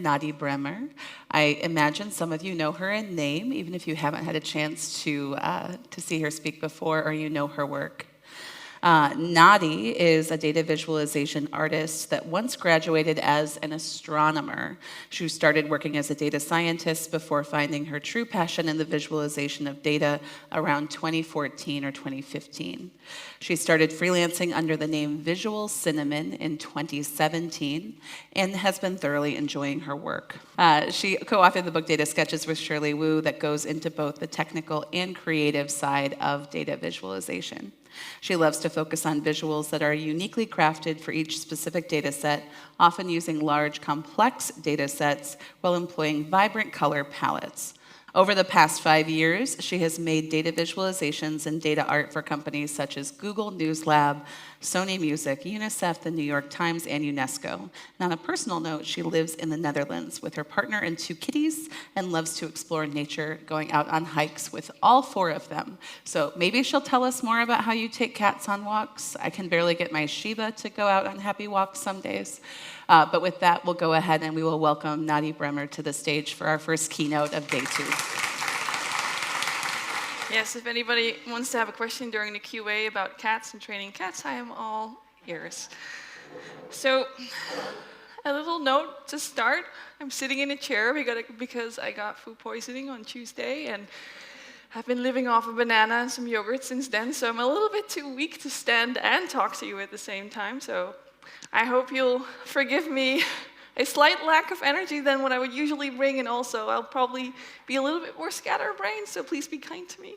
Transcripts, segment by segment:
Nadieh Bremer. I imagine some of you know her in name, even if you haven't had a chance to see her speak before or you know her work. Nadieh is a data visualization artist that once graduated as an astronomer. She started working as a data scientist before finding her true passion in the visualization of data around 2014 or 2015. She started freelancing under the name Visual Cinnamon in 2017 and has been thoroughly enjoying her work. She co-authored the book Data Sketches with Shirley Wu that goes into both the technical and creative side of data visualization. She loves to focus on visuals that are uniquely crafted for each specific data set, often using large, complex data sets while employing vibrant color palettes. Over the past 5 years, she has made data visualizations and data art for companies such as Google News Lab, Sony Music, UNICEF, the New York Times, and UNESCO. And on a personal note, she lives in the Netherlands with her partner and 2 kitties and loves to explore nature, going out on hikes with all 4 of them. So maybe she'll tell us more about how you take cats on walks. I can barely get my Shiba to go out on happy walks some days. But with that, we'll go ahead and we will welcome Nadieh Bremer to the stage for our first keynote of day 2. Yes, if anybody wants to have a question during the QA about cats and training cats, I am all ears. So, a little note to start. I'm sitting in a chair because I got food poisoning on Tuesday, and I've been living off a banana and some yogurt since then, so I'm a little bit too weak to stand and talk to you at the same time, so I hope you'll forgive me a slight lack of energy than what I would usually bring, and also I'll probably be a little bit more scatterbrained, so please be kind to me.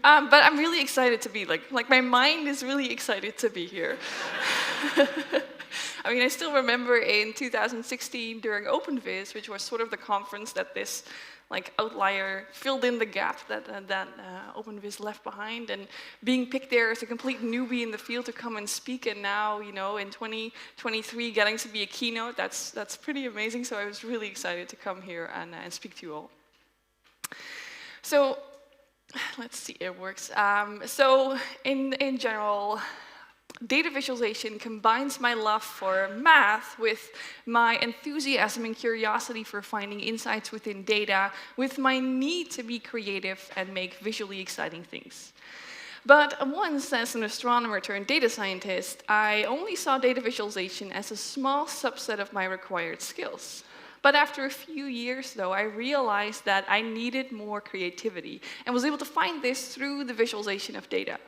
But I'm really excited to be, like my mind is really excited to be here. I mean, I still remember in 2016 during OpenVis, which was sort of the conference that this Outlier filled in the gap that OpenVis left behind, and being picked there as a complete newbie in the field to come and speak, and now, you know, in 2023 getting to be a keynote, that's pretty amazing. So I was really excited to come here and speak to you all. So let's see, it works. So in general, data visualization combines my love for math with my enthusiasm and curiosity for finding insights within data, with my need to be creative and make visually exciting things. But once, as an astronomer turned data scientist, I only saw data visualization as a small subset of my required skills. But after a few years, though, I realized that I needed more creativity and was able to find this through the visualization of data.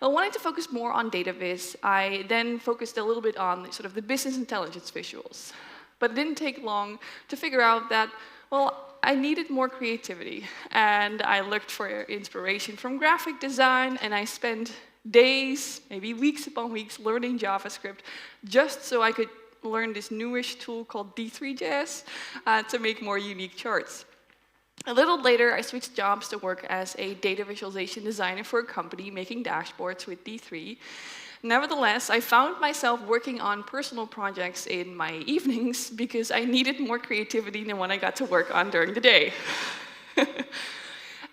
Well, wanting to focus more on data viz, I then focused a little bit on sort of the business intelligence visuals. But it didn't take long to figure out that, well, I needed more creativity. And I looked for inspiration from graphic design, and I spent days, maybe weeks upon weeks, learning JavaScript just so I could learn this newish tool called D3.js to make more unique charts. A little later, I switched jobs to work as a data visualization designer for a company making dashboards with D3. Nevertheless, I found myself working on personal projects in my evenings because I needed more creativity than what I got to work on during the day.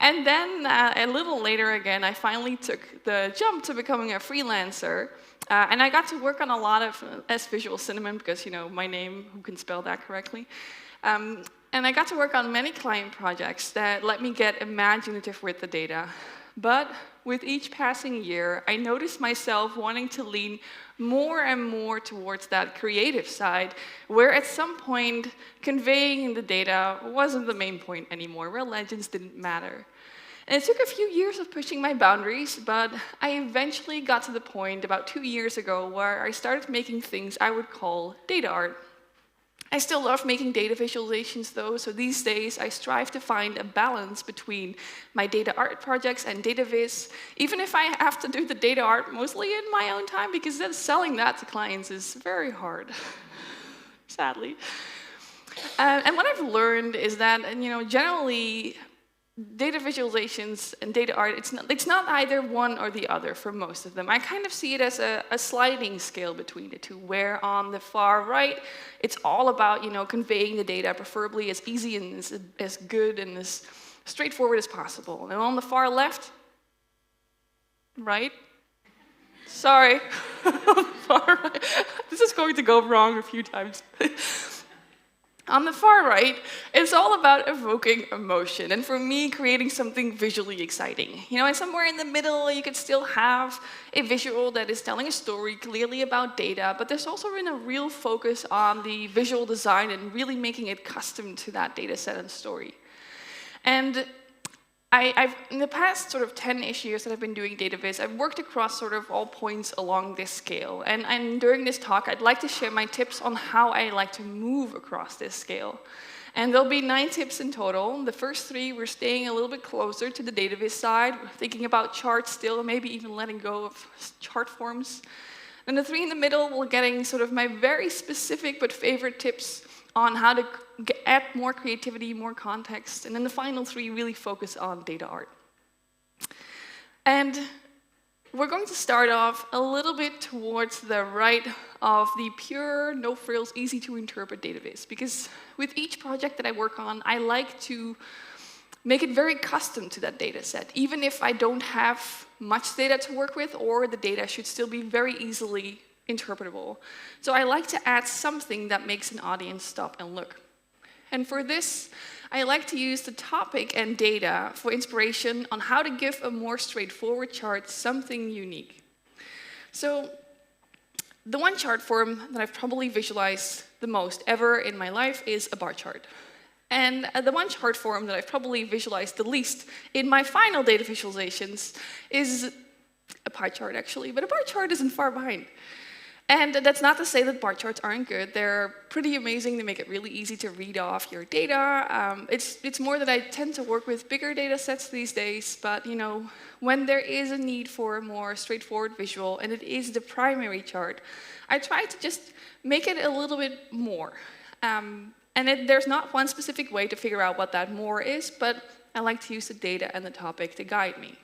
And then a little later again, I finally took the jump to becoming a freelancer. And I got to work on a lot of Visual Cinnamon because, you know, my name, who can spell that correctly? And I got to work on many client projects that let me get imaginative with the data. But with each passing year, I noticed myself wanting to lean more and more towards that creative side, where at some point, conveying the data wasn't the main point anymore, where legends didn't matter. And it took a few years of pushing my boundaries, but I eventually got to the point about 2 years ago where I started making things I would call data art. I still love making data visualizations though, so these days I strive to find a balance between my data art projects and data viz, even if I have to do the data art mostly in my own time, because then selling that to clients is very hard, sadly. And what I've learned is that, you know, generally, data visualizations and data art, it's not either one or the other for most of them. I kind of see it as a sliding scale between the two, where on the far right, it's all about, you know, conveying the data, preferably as easy and as good and as straightforward as possible. And on the far left, right, Sorry. Far right. This is going to go wrong a few times. On the far right, it's all about evoking emotion, and for me, creating something visually exciting. And somewhere in the middle, you could still have a visual that is telling a story clearly about data, but there's also been a real focus on the visual design and really making it custom to that data set and story. And I've, in the past sort of 10-ish years that I've been doing data viz, I've worked across sort of all points along this scale. And during this talk, I'd like to share my tips on how I like to move across this scale. And there'll be 9 tips in total. The first 3, we're staying a little bit closer to the data viz side. We're thinking about charts still, maybe even letting go of chart forms. And the 3 in the middle, we're getting sort of my very specific but favorite tips on how to add more creativity, more context. And then the final 3 really focus on data art. And we're going to start off a little bit towards the right of the pure, no-frills, easy-to-interpret data viz. Because with each project that I work on, I like to make it very custom to that data set, even if I don't have much data to work with, or the data should still be very easily interpretable. So I like to add something that makes an audience stop and look. And for this, I like to use the topic and data for inspiration on how to give a more straightforward chart something unique. So the one chart form that I've probably visualized the most ever in my life is a bar chart. And the one chart form that I've probably visualized the least in my final data visualizations is a pie chart, actually. But a bar chart isn't far behind. And that's not to say that bar charts aren't good. They're pretty amazing. They make it really easy to read off your data. It's more that I tend to work with bigger data sets these days, but when there is a need for a more straightforward visual, and it is the primary chart, I try to just make it a little bit more. There's not one specific way to figure out what that more is, but I like to use the data and the topic to guide me.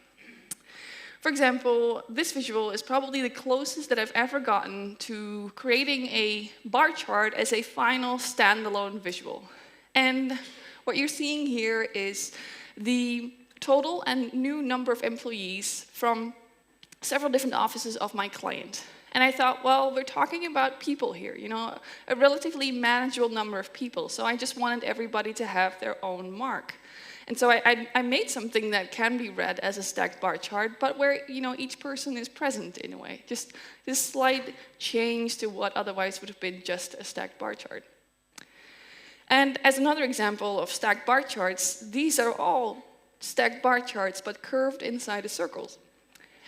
For example, this visual is probably the closest that I've ever gotten to creating a bar chart as a final standalone visual. And what you're seeing here is the total and new number of employees from several different offices of my client. And I thought, well, we're talking about people here, a relatively manageable number of people. So I just wanted everybody to have their own mark. And so I made something that can be read as a stacked bar chart, but where each person is present in a way. Just this slight change to what otherwise would have been just a stacked bar chart. And as another example of stacked bar charts, these are all stacked bar charts, but curved inside the circles.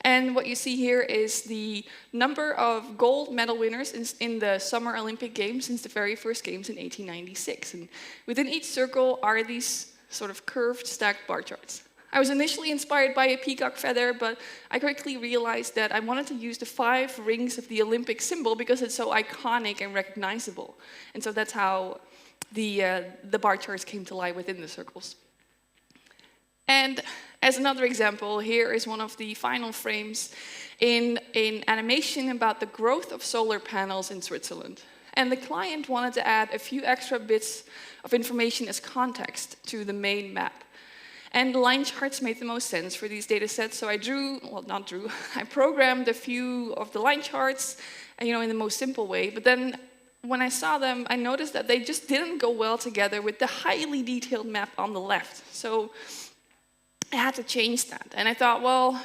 And what you see here is the number of gold medal winners in the Summer Olympic Games since the very first games in 1896. And within each circle are these sort of curved stacked bar charts. I was initially inspired by a peacock feather, but I quickly realized that I wanted to use the 5 rings of the Olympic symbol because it's so iconic and recognizable. And so that's how the bar charts came to life within the circles. And as another example, here is one of the final frames in an animation about the growth of solar panels in Switzerland. And the client wanted to add a few extra bits of information as context to the main map. And line charts made the most sense for these data sets, so I I programmed a few of the line charts, in the most simple way. But then when I saw them, I noticed that they just didn't go well together with the highly detailed map on the left. So I had to change that. And I thought, well,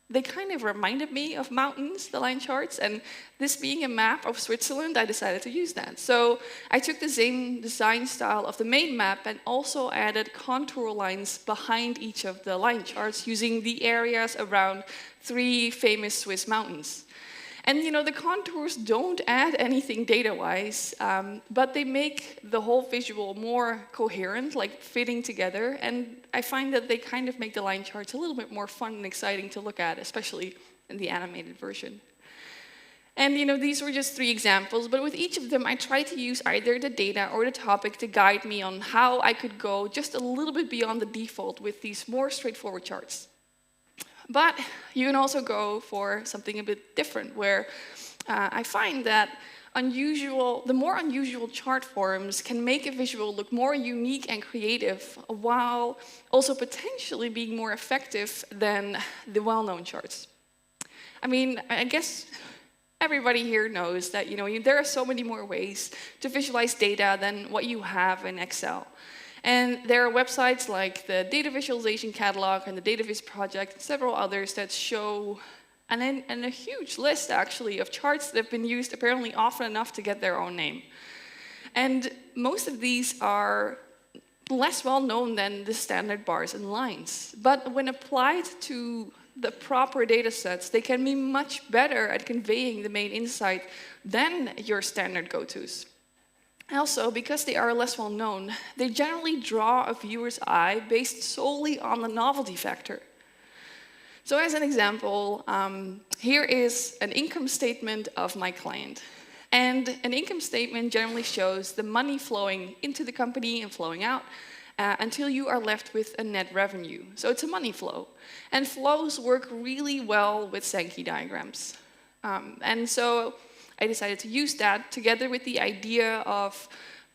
they kind of reminded me of mountains, the line charts, and this being a map of Switzerland, I decided to use that. So I took the same design style of the main map and also added contour lines behind each of the line charts using the areas around 3 famous Swiss mountains. And the contours don't add anything data-wise, but they make the whole visual more coherent, like fitting together. And I find that they kind of make the line charts a little bit more fun and exciting to look at, especially in the animated version. And these were just 3 examples, but with each of them, I tried to use either the data or the topic to guide me on how I could go just a little bit beyond the default with these more straightforward charts. But you can also go for something a bit different, where I find that the more unusual chart forms can make a visual look more unique and creative, while also potentially being more effective than the well-known charts. I mean, I guess everybody here knows that there are so many more ways to visualize data than what you have in Excel. And there are websites like the Data Visualization Catalog and the DataVis project and several others that show, and a huge list actually of charts that have been used apparently often enough to get their own name. And most of these are less well known than the standard bars and lines. But when applied to the proper data sets, they can be much better at conveying the main insight than your standard go-tos. Also, because they are less well known, they generally draw a viewer's eye based solely on the novelty factor. So as an example, here is an income statement of my client. And an income statement generally shows the money flowing into the company and flowing out until you are left with a net revenue. So it's a money flow. And flows work really well with Sankey diagrams. And so I decided to use that together with the idea of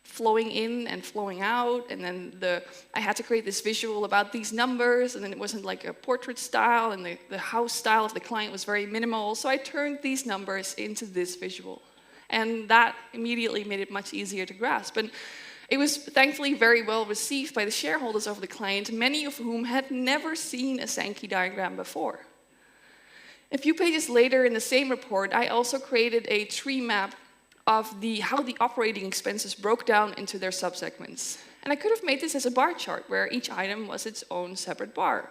flowing in and flowing out, and then I had to create this visual about these numbers, and then it wasn't like a portrait style, and the house style of the client was very minimal, so I turned these numbers into this visual. And that immediately made it much easier to grasp. And it was thankfully very well received by the shareholders of the client, many of whom had never seen a Sankey diagram before. A few pages later in the same report, I also created a tree map of how the operating expenses broke down into their subsegments. And I could have made this as a bar chart where each item was its own separate bar.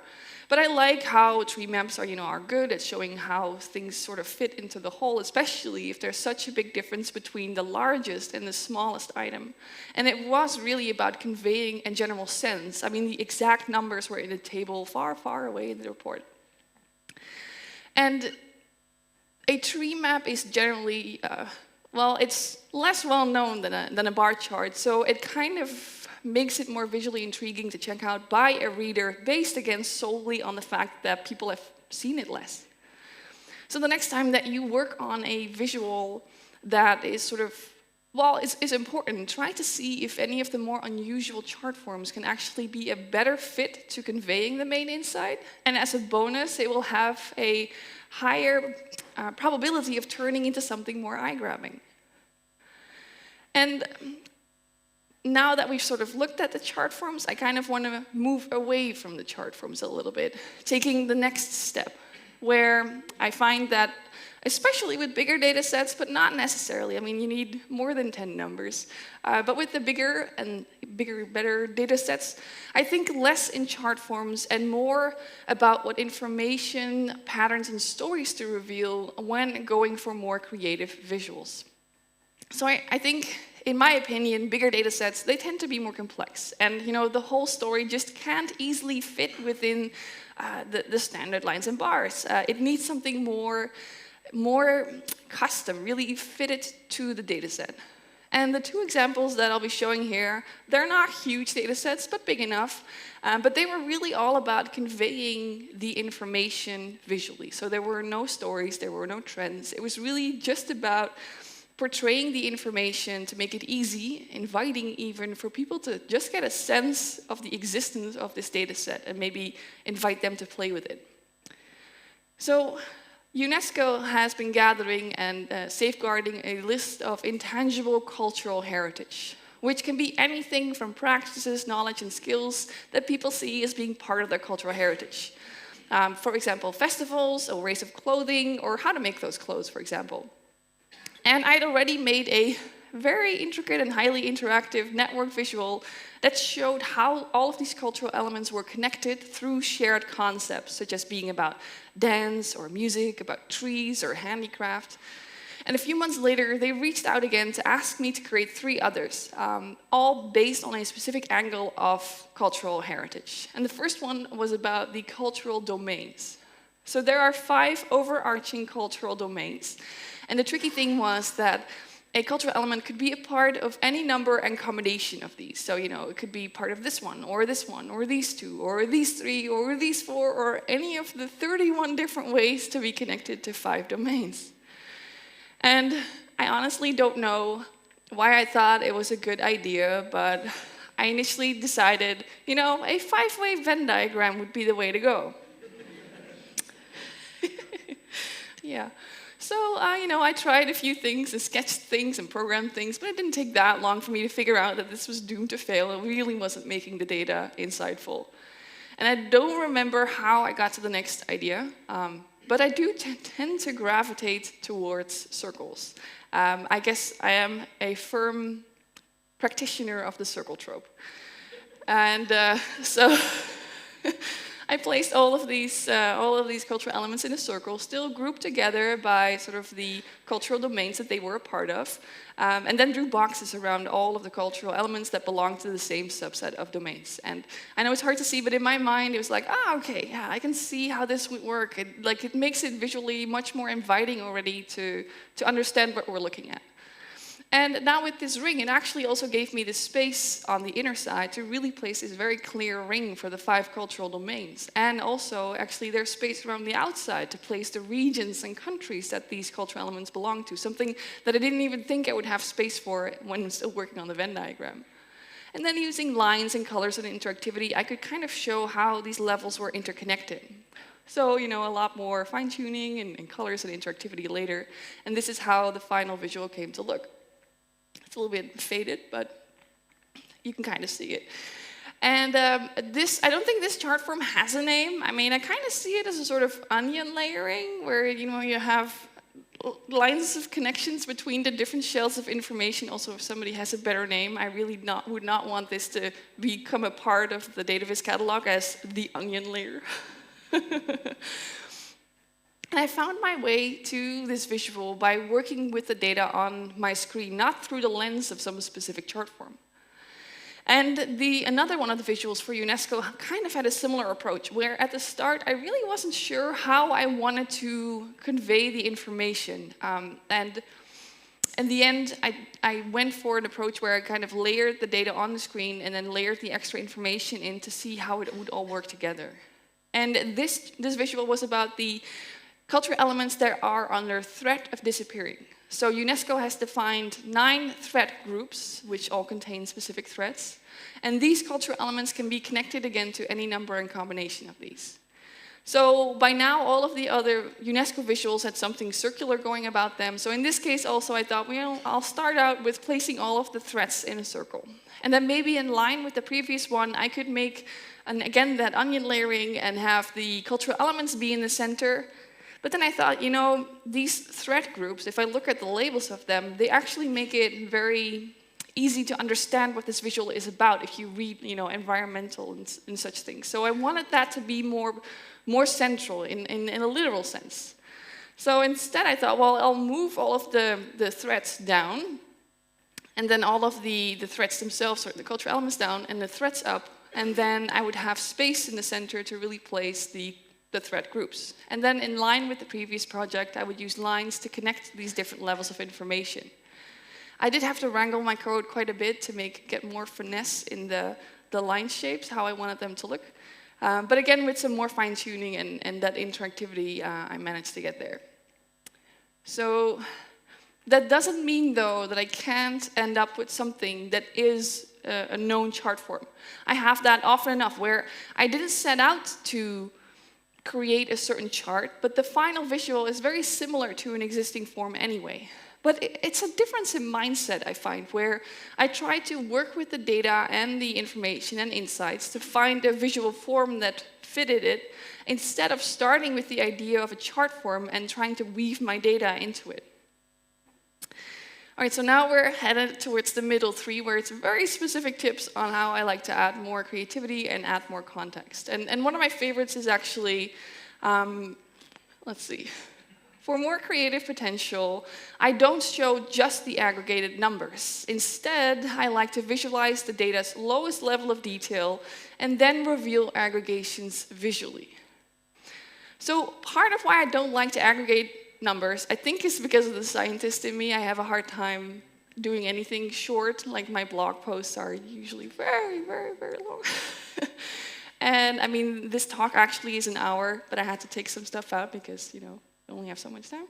But I like how tree maps are good at showing how things sort of fit into the whole, especially if there's such a big difference between the largest and the smallest item. And it was really about conveying a general sense. I mean, the exact numbers were in a table far, far away in the report. And a tree map is generally, it's less well known than a bar chart, so it kind of makes it more visually intriguing to check out by a reader based again solely on the fact that people have seen it less. So the next time that you work on a visual that is sort of, is important, try to see if any of the more unusual chart forms can actually be a better fit to conveying the main insight. And as a bonus, it will have a higher probability of turning into something more eye-grabbing. And now that we've sort of looked at the chart forms, I kind of want to move away from the chart forms a little bit, taking the next step, where I find that, especially with bigger data sets, but not necessarily, I mean, you need more than 10 numbers, but with the bigger, better data sets, I think less in chart forms and more about what information, patterns, and stories to reveal when going for more creative visuals. So I think, in my opinion, bigger data sets, they tend to be more complex. And the whole story just can't easily fit within the standard lines and bars. It needs something more custom, really fitted to the data set. And the two examples that I'll be showing here, they're not huge data sets, but big enough. But they were really all about conveying the information visually. So there were no stories, there were no trends. It was really just about portraying the information to make it easy, inviting even for people to just get a sense of the existence of this data set and maybe invite them to play with it. So UNESCO has been gathering and safeguarding a list of intangible cultural heritage, which can be anything from practices, knowledge, and skills that people see as being part of their cultural heritage. For example, festivals, or ways of clothing, or how to make those clothes, for example. And I'd already made a very intricate and highly interactive network visual that showed how all of these cultural elements were connected through shared concepts, such as being about dance or music, about trees or handicraft. And a few months later, they reached out again to ask me to create 3 others, all based on a specific angle of cultural heritage. And the first one was about the cultural domains. So there are 5 overarching cultural domains. And the tricky thing was that a cultural element could be a part of any number and combination of these. So, it could be part of this one, or these 2, or these 3, or these 4, or any of the 31 different ways to be connected to 5 domains. And I honestly don't know why I thought it was a good idea, but I initially decided, a 5-way Venn diagram would be the way to go. Yeah. So, I tried a few things and sketched things and programmed things, but it didn't take that long for me to figure out that this was doomed to fail. It really wasn't making the data insightful. And I don't remember how I got to the next idea, but I do tend to gravitate towards circles. I guess I am a firm practitioner of the circle trope. And so I placed all of these cultural elements in a circle, still grouped together by sort of the cultural domains that they were a part of, and then drew boxes around all of the cultural elements that belong to the same subset of domains. And I know it's hard to see, but in my mind it was like, okay, yeah, I can see how this would work. It makes it visually much more inviting already to understand what we're looking at. And now with this ring, it actually also gave me the space on the inner side to really place this very clear ring for the 5 cultural domains. And also, actually, there's space around the outside to place the regions and countries that these cultural elements belong to, something that I didn't even think I would have space for when still working on the Venn diagram. And then using lines and colors and interactivity, I could kind of show how these levels were interconnected. So, a lot more fine-tuning and colors and interactivity later. And this is how the final visual came to look. It's a little bit faded, but you can kind of see it. And I don't think this chart form has a name. I mean, I kind of see it as a sort of onion layering, where you have lines of connections between the different shells of information. Also, if somebody has a better name, I really would not want this to become a part of the database catalog as the onion layer. And I found my way to this visual by working with the data on my screen, not through the lens of some specific chart form. And another one of the visuals for UNESCO kind of had a similar approach, where at the start I really wasn't sure how I wanted to convey the information. And in the end, I went for an approach where I kind of layered the data on the screen and then layered the extra information in to see how it would all work together. And this visual was about the cultural elements that are under threat of disappearing. So UNESCO has defined 9 threat groups, which all contain specific threats. And these cultural elements can be connected again to any number and combination of these. So by now, all of the other UNESCO visuals had something circular going about them. So in this case also, I thought, I'll start out with placing all of the threats in a circle. And then maybe in line with the previous one, I could make, again, that onion layering and have the cultural elements be in the center. But then I thought, these threat groups, if I look at the labels of them, they actually make it very easy to understand what this visual is about if you read, environmental and such things. So I wanted that to be more central in a literal sense. So instead I thought, well, I'll move all of the threats down, and then all of the threats themselves, or the cultural elements down, and the threats up, and then I would have space in the center to really place the threat groups. And then in line with the previous project, I would use lines to connect these different levels of information. I did have to wrangle my code quite a bit to get more finesse in the line shapes, how I wanted them to look. But again, with some more fine-tuning and that interactivity, I managed to get there. So that doesn't mean, though, that I can't end up with something that is a known chart form. I have that often enough, where I didn't set out to create a certain chart, but the final visual is very similar to an existing form anyway. But it's a difference in mindset, I find, where I try to work with the data and the information and insights to find a visual form that fitted it, instead of starting with the idea of a chart form and trying to weave my data into it. All right, so now we're headed towards the middle 3, where it's very specific tips on how I like to add more creativity and add more context. And one of my favorites is actually, let's see. For more creative potential, I don't show just the aggregated numbers. Instead, I like to visualize the data's lowest level of detail and then reveal aggregations visually. So part of why I don't like to aggregate numbers, I think, is because of the scientist in me. I have a hard time doing anything short, like my blog posts are usually very, very, very long. And I mean, this talk actually is an hour, but I had to take some stuff out because, I only have so much time.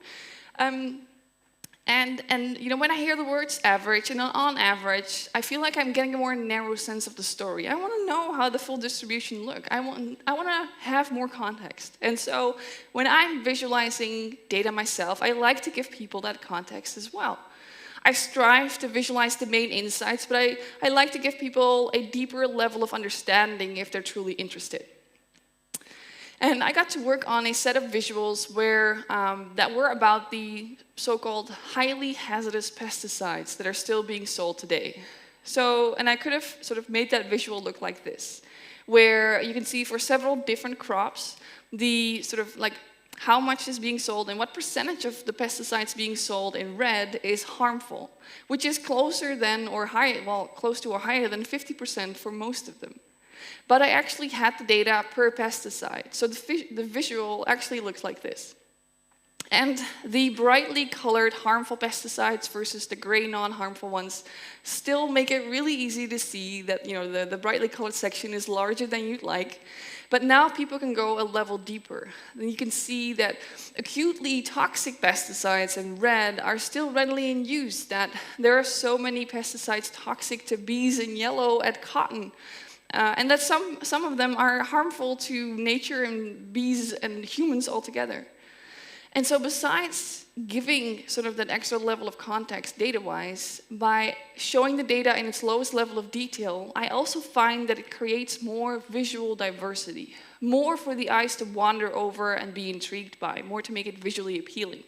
And you know, when I hear the words average and on average, I feel like I'm getting a more narrow sense of the story. I want to know how the full distribution look. I want to have more context. And so when I'm visualizing data myself, I like to give people that context as well. I strive to visualize the main insights, but I like to give people a deeper level of understanding if they're truly interested. And I got to work on a set of visuals that were about the so-called highly hazardous pesticides that are still being sold today. So, and I could have sort of made that visual look like this, where you can see for several different crops, the sort of like how much is being sold and what percentage of the pesticides being sold in red is harmful, which is closer than or higher, well, close to or higher than 50% for most of them. But I actually had the data per pesticide. So the visual actually looks like this. And the brightly colored harmful pesticides versus the gray non-harmful ones still make it really easy to see that, you know, the brightly colored section is larger than you'd like. But now people can go a level deeper. And you can see that acutely toxic pesticides in red are still readily in use, that there are so many pesticides toxic to bees in yellow at cotton. And that some of them are harmful to nature and bees and humans altogether. And so besides giving sort of that extra level of context data-wise, by showing the data in its lowest level of detail, I also find that it creates more visual diversity, more for the eyes to wander over and be intrigued by, more to make it visually appealing.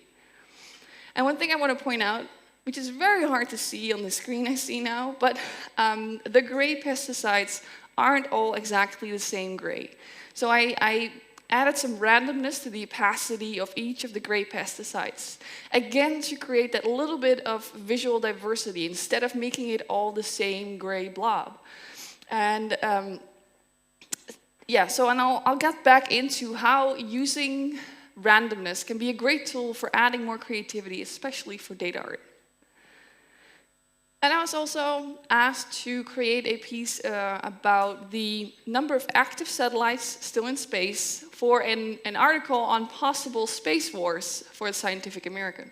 And one thing I want to point out, which is very hard to see on the screen I see now, but the gray pesticides aren't all exactly the same gray. So I added some randomness to the opacity of each of the gray pesticides, again to create that little bit of visual diversity instead of making it all the same gray blob. And yeah, so I'll get back into how using randomness can be a great tool for adding more creativity, especially for data art. And I was also asked to create a piece about the number of active satellites still in space for an article on possible space wars for the Scientific American.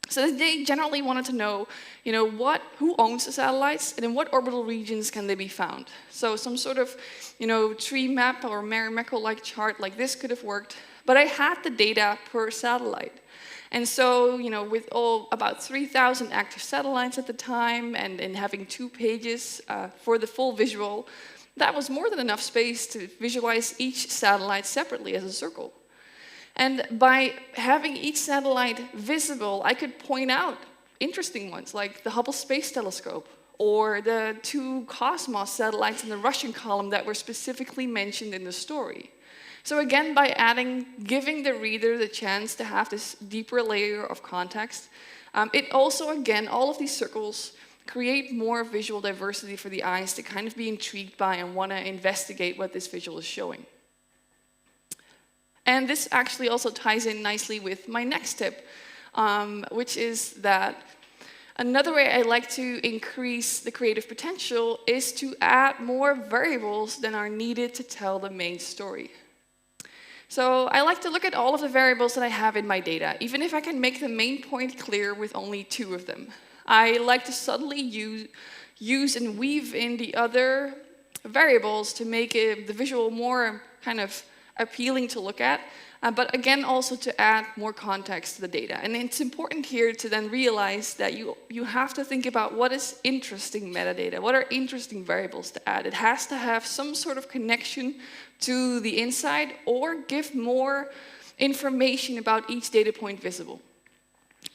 So they generally wanted to know, you know, who owns the satellites and in what orbital regions can they be found. So some sort of, you know, tree map or Marimekko-like chart like this could have worked, but I had the data per satellite. And so, you know, with about 3,000 active satellites at the time and having 2 pages for the full visual, that was more than enough space to visualize each satellite separately as a circle. And by having each satellite visible, I could point out interesting ones like the Hubble Space Telescope or the 2 Cosmos satellites in the Russian column that were specifically mentioned in the story. So again, by giving the reader the chance to have this deeper layer of context, it also, again, all of these circles create more visual diversity for the eyes to kind of be intrigued by and want to investigate what this visual is showing. And this actually also ties in nicely with my next tip, which is that another way I like to increase the creative potential is to add more variables than are needed to tell the main story. So I like to look at all of the variables that I have in my data, even if I can make the main point clear with only 2 of them. I like to subtly use and weave in the other variables to make the visual more kind of appealing to look at, but again also to add more context to the data. And it's important here to then realize that you have to think about what is interesting metadata, what are interesting variables to add. It has to have some sort of connection to the inside or give more information about each data point visible.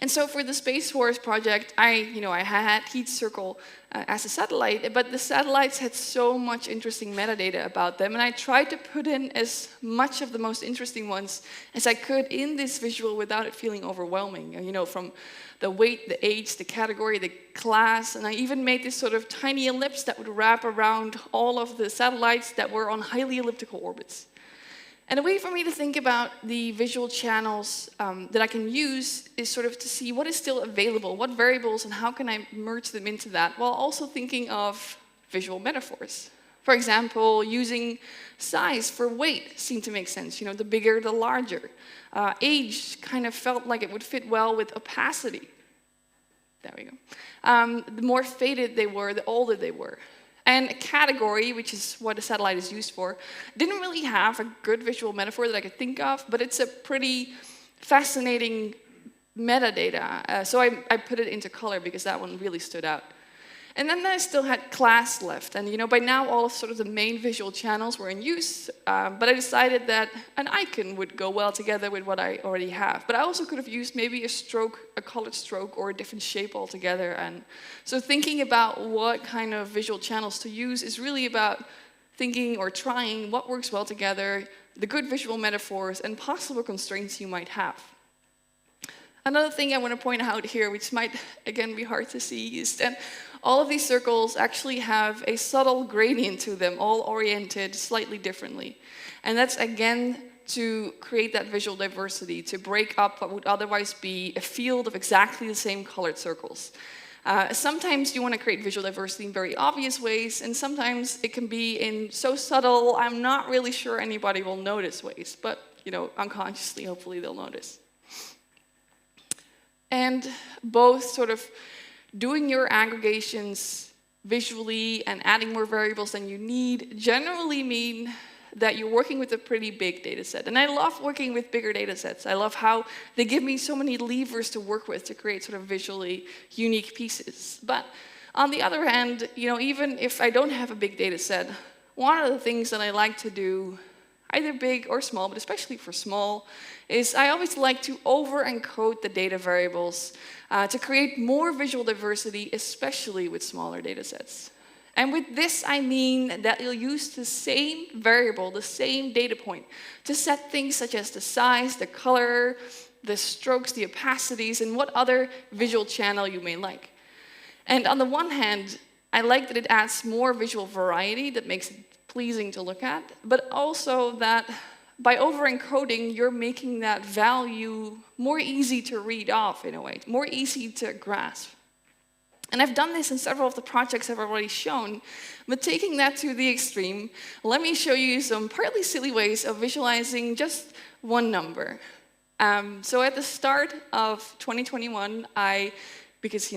And so for the Space Wars project, I had Heat Circle as a satellite, but the satellites had so much interesting metadata about them, and I tried to put in as much of the most interesting ones as I could in this visual without it feeling overwhelming. You know, from the weight, the age, the category, the class, and I even made this sort of tiny ellipse that would wrap around all of the satellites that were on highly elliptical orbits. And a way for me to think about the visual channels that I can use is sort of to see what is still available, what variables and how can I merge them into that, while also thinking of visual metaphors. For example, using size for weight seemed to make sense. You know, the bigger, the larger. Age kind of felt like it would fit well with opacity. there we go, the more faded they were, the older they were. And a category, which is what a satellite is used for, didn't really have a good visual metaphor that I could think of, but it's a pretty fascinating metadata. So I put it into color because that one really stood out. And then I still had class left. And by now all of sort of the main visual channels were in use, but I decided that an icon would go well together with what I already have. But I also could have used maybe a stroke, a colored stroke, or a different shape altogether. And so thinking about what kind of visual channels to use is really about thinking or trying what works well together, the good visual metaphors, and possible constraints you might have. Another thing I want to point out here, which might again be hard to see, is that all of these circles actually have a subtle gradient to them, all oriented slightly differently. And that's again to create that visual diversity, to break up what would otherwise be a field of exactly the same colored circles. Sometimes you want to create visual diversity in very obvious ways, and sometimes it can be in so subtle, I'm not really sure anybody will notice ways, but unconsciously, hopefully they'll notice. And both sort of doing your aggregations visually and adding more variables than you need generally mean that you're working with a pretty big data set. And I love working with bigger data sets. I love how they give me so many levers to work with to create sort of visually unique pieces. But on the other hand, even if I don't have a big data set, one of the things that I like to do, either big or small, but especially for small, is I always like to over-encode the data variables to create more visual diversity, especially with smaller data sets. And with this, I mean that you'll use the same variable, the same data point, to set things such as the size, the color, the strokes, the opacities, and what other visual channel you may like. And on the one hand, I like that it adds more visual variety that makes it pleasing to look at, but also that by over-encoding, you're making that value more easy to read off in a way, more easy to grasp. And I've done this in several of the projects I've already shown, but taking that to the extreme, let me show you some partly silly ways of visualizing just one number. So at the start of 2021, because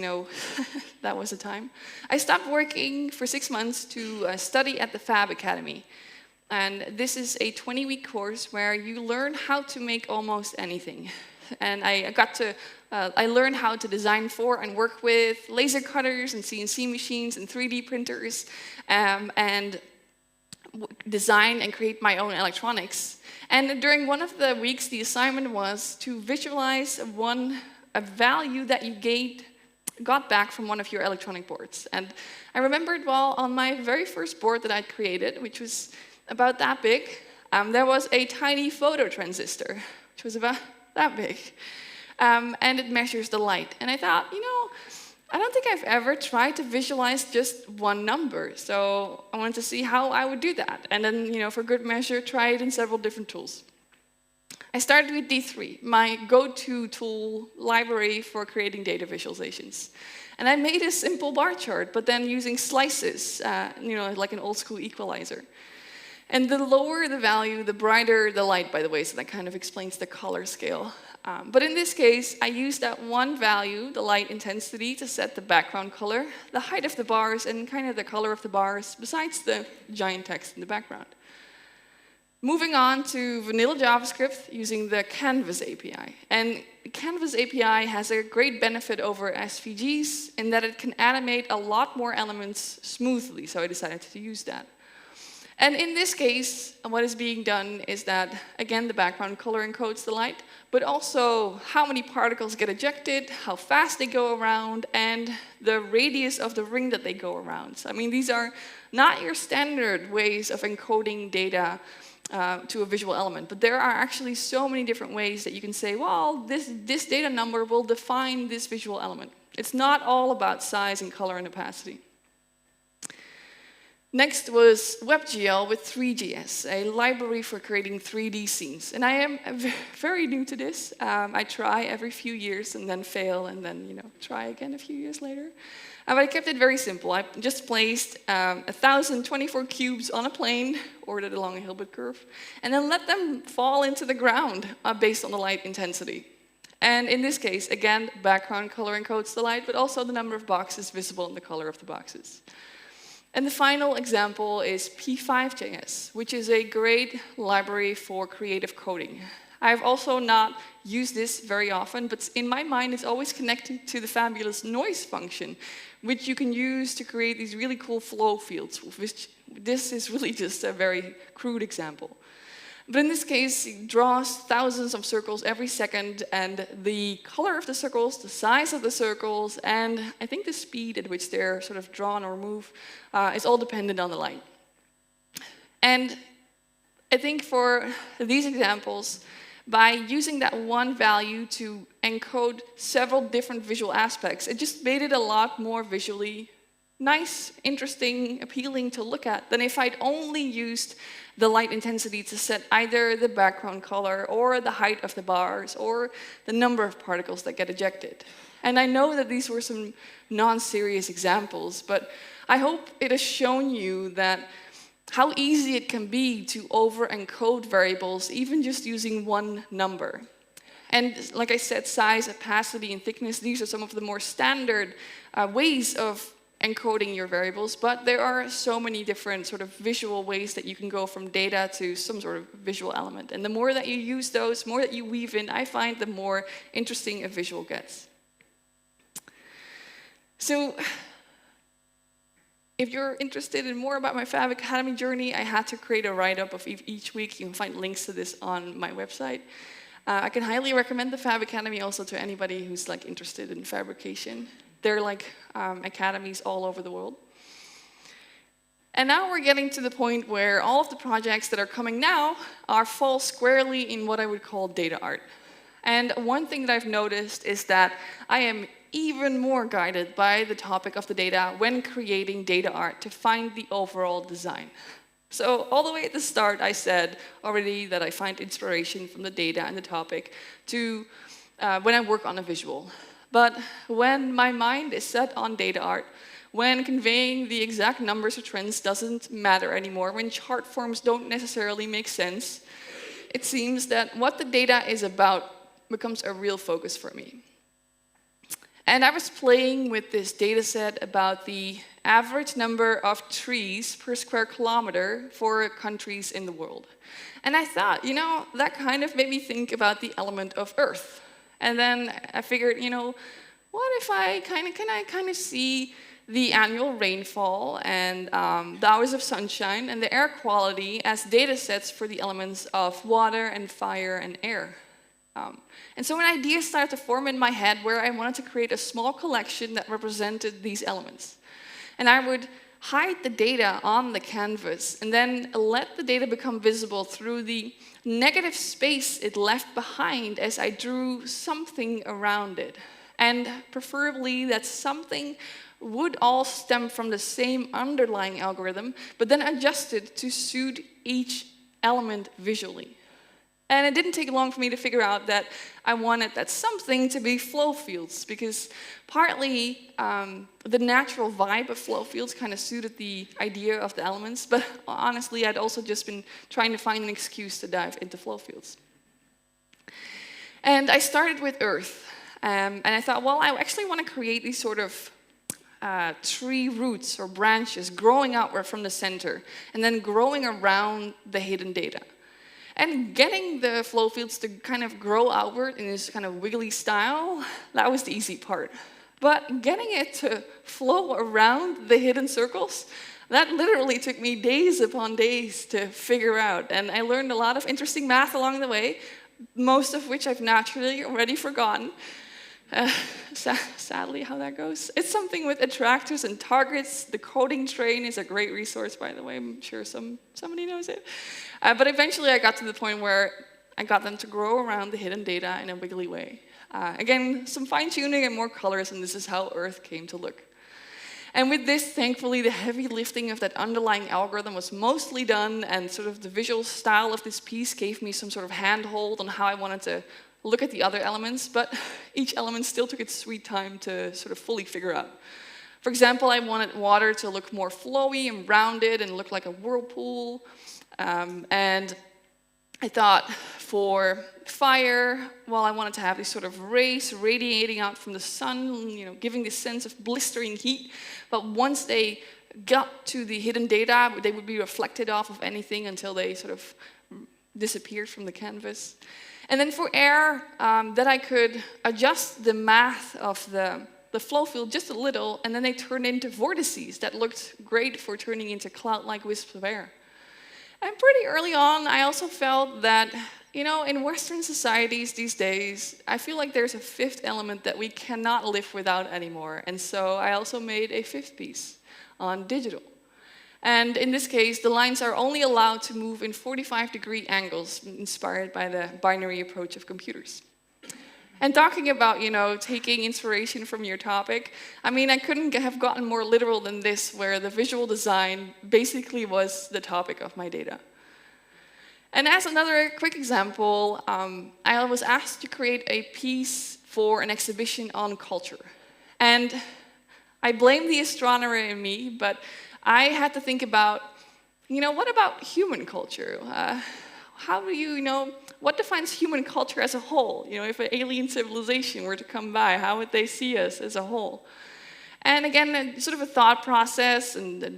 that was the time, I stopped working for 6 months to study at the Fab Academy. And this is a 20-week course where you learn how to make almost anything. And I learned how to design for and work with laser cutters and CNC machines and 3D printers, and design and create my own electronics. And during one of the weeks, the assignment was to visualize a value that you got back from one of your electronic boards. And I remembered, well, on my very first board that I created, which was about that big, there was a tiny photo transistor, which was about that big. And it measures the light. And I thought, I don't think I've ever tried to visualize just one number. So I wanted to see how I would do that. And then, for good measure, try it in several different tools. I started with D3, my go-to tool library for creating data visualizations. And I made a simple bar chart, but then using slices, like an old school equalizer. And the lower the value, the brighter the light, by the way, so that kind of explains the color scale. But in this case, I used that one value, the light intensity, to set the background color, the height of the bars, and kind of the color of the bars, besides the giant text in the background. Moving on to vanilla JavaScript using the Canvas API. And Canvas API has a great benefit over SVGs in that it can animate a lot more elements smoothly, so I decided to use that. And in this case, what is being done is that, again, the background color encodes the light, but also how many particles get ejected, how fast they go around, and the radius of the ring that they go around. So, these are not your standard ways of encoding data to a visual element, but there are actually so many different ways that you can say, well, this data number will define this visual element. It's not all about size and color and opacity. Next was WebGL with 3GS, a library for creating 3D scenes. And I am very new to this. I try every few years and then fail and then try again a few years later. But I kept it very simple. I just placed 1,024 cubes on a plane, ordered along a Hilbert curve, and then let them fall into the ground based on the light intensity. And in this case, again, background color encodes the light, but also the number of boxes visible and the color of the boxes. And the final example is P5.js, which is a great library for creative coding. I've also not used this very often, but in my mind it's always connected to the fabulous noise function, which you can use to create these really cool flow fields, which this is really just a very crude example. But in this case, it draws thousands of circles every second, and the color of the circles, the size of the circles, and I think the speed at which they're sort of drawn or move is all dependent on the light. And I think for these examples, by using that one value to encode several different visual aspects, it just made it a lot more visually nice, interesting, appealing to look at than if I'd only used the light intensity to set either the background color or the height of the bars or the number of particles that get ejected. And I know that these were some non-serious examples, but I hope it has shown you that how easy it can be to over-encode variables, even just using one number. And like I said, size, opacity, and thickness, these are some of the more standard ways of encoding your variables, but there are so many different sort of visual ways that you can go from data to some sort of visual element. And the more that you use those, more that you weave in, I find the more interesting a visual gets. So if you're interested in more about my Fab Academy journey, I had to create a write-up of each week. You can find links to this on my website. I can highly recommend the Fab Academy also to anybody who's like interested in fabrication. They're like academies all over the world. And now we're getting to the point where all of the projects that are coming now fall squarely in what I would call data art. And one thing that I've noticed is that I am even more guided by the topic of the data when creating data art to find the overall design. So all the way at the start, I said already that I find inspiration from the data and the topic to when I work on a visual. But when my mind is set on data art, when conveying the exact numbers or trends doesn't matter anymore, when chart forms don't necessarily make sense, it seems that what the data is about becomes a real focus for me. And I was playing with this data set about the average number of trees per square kilometer for countries in the world. And I thought, you know, that kind of made me think about the element of Earth. And then I figured, you know, what if I kind of see the annual rainfall and the hours of sunshine and the air quality as data sets for the elements of water and fire and air. And so an idea started to form in my head where I wanted to create a small collection that represented these elements. And I would hide the data on the canvas and then let the data become visible through the negative space it left behind as I drew something around it. And preferably that something would all stem from the same underlying algorithm, but then adjusted to suit each element visually. And it didn't take long for me to figure out that I wanted that something to be flow fields, because partly the natural vibe of flow fields kind of suited the idea of the elements, but honestly, I'd also just been trying to find an excuse to dive into flow fields. And I started with Earth, and I thought, well, I actually want to create these sort of tree roots or branches growing outward from the center, and then growing around the hidden data. And getting the flow fields to kind of grow outward in this kind of wiggly style, that was the easy part. But getting it to flow around the hidden circles, that literally took me days upon days to figure out. And I learned a lot of interesting math along the way, most of which I've naturally already forgotten. Sadly, how that goes. It's something with attractors and targets. The coding train is a great resource, by the way. I'm sure somebody knows it. But eventually I got to the point where I got them to grow around the hidden data in a wiggly way. Again, some fine-tuning and more colors, and this is how Earth came to look. And with this, thankfully, the heavy lifting of that underlying algorithm was mostly done, and sort of the visual style of this piece gave me some sort of handhold on how I wanted to look at the other elements, but each element still took its sweet time to sort of fully figure out. For example, I wanted water to look more flowy and rounded and look like a whirlpool. And I thought for fire, well, I wanted to have these sort of rays radiating out from the sun, giving this sense of blistering heat. But once they got to the hidden data, they would be reflected off of anything until they sort of disappeared from the canvas. And then for air, that I could adjust the math of the flow field just a little, and then they turned into vortices that looked great for turning into cloud-like wisps of air. And pretty early on, I also felt that, in Western societies these days, I feel like there's a fifth element that we cannot live without anymore. And so I also made a fifth piece on digital. And in this case, the lines are only allowed to move in 45-degree angles, inspired by the binary approach of computers. And talking about, taking inspiration from your topic, I couldn't have gotten more literal than this, where the visual design basically was the topic of my data. And as another quick example, I was asked to create a piece for an exhibition on culture. And I blame the astronomer in me, but I had to think about, what about human culture? How do what defines human culture as a whole? If an alien civilization were to come by, how would they see us as a whole? And again, sort of a thought process and the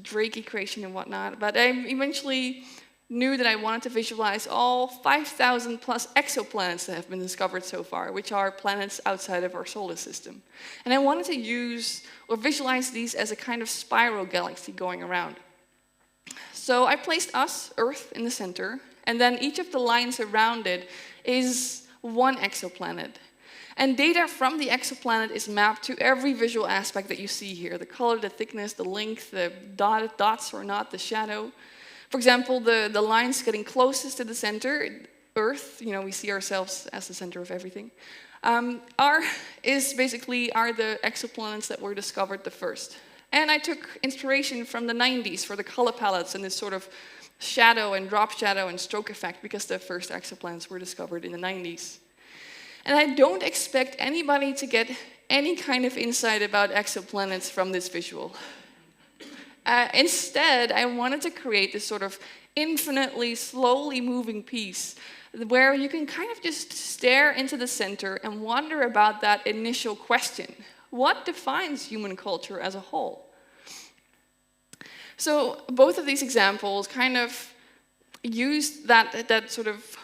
Drake equation and whatnot, but I eventually knew that I wanted to visualize all 5,000 plus exoplanets that have been discovered so far, which are planets outside of our solar system. And I wanted to use or visualize these as a kind of spiral galaxy going around. So I placed us, Earth, in the center, and then each of the lines around it is one exoplanet. And data from the exoplanet is mapped to every visual aspect that you see here: the color, the thickness, the length, the dotted dots or not, the shadow. For example, the lines getting closest to the center, Earth, we see ourselves as the center of everything, are the exoplanets that were discovered the first. And I took inspiration from the 90s for the color palettes and this sort of shadow and drop shadow and stroke effect, because the first exoplanets were discovered in the 90s. And I don't expect anybody to get any kind of insight about exoplanets from this visual. Instead, I wanted to create this sort of infinitely slowly moving piece where you can kind of just stare into the center and wonder about that initial question: what defines human culture as a whole? So both of these examples kind of used that sort of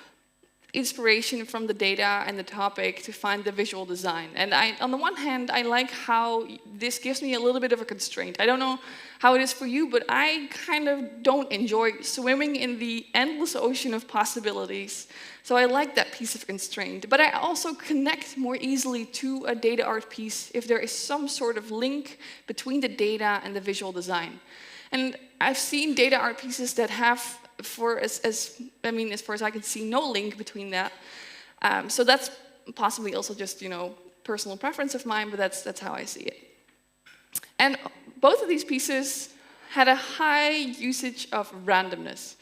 inspiration from the data and the topic to find the visual design. And on the one hand, I like how this gives me a little bit of a constraint. I don't know how it is for you, but I kind of don't enjoy swimming in the endless ocean of possibilities. So I like that piece of constraint. But I also connect more easily to a data art piece if there is some sort of link between the data and the visual design. And I've seen data art pieces that have, as far as I can see, no link between that. So that's possibly also just, personal preference of mine, but that's how I see it. And both of these pieces had a high usage of randomness.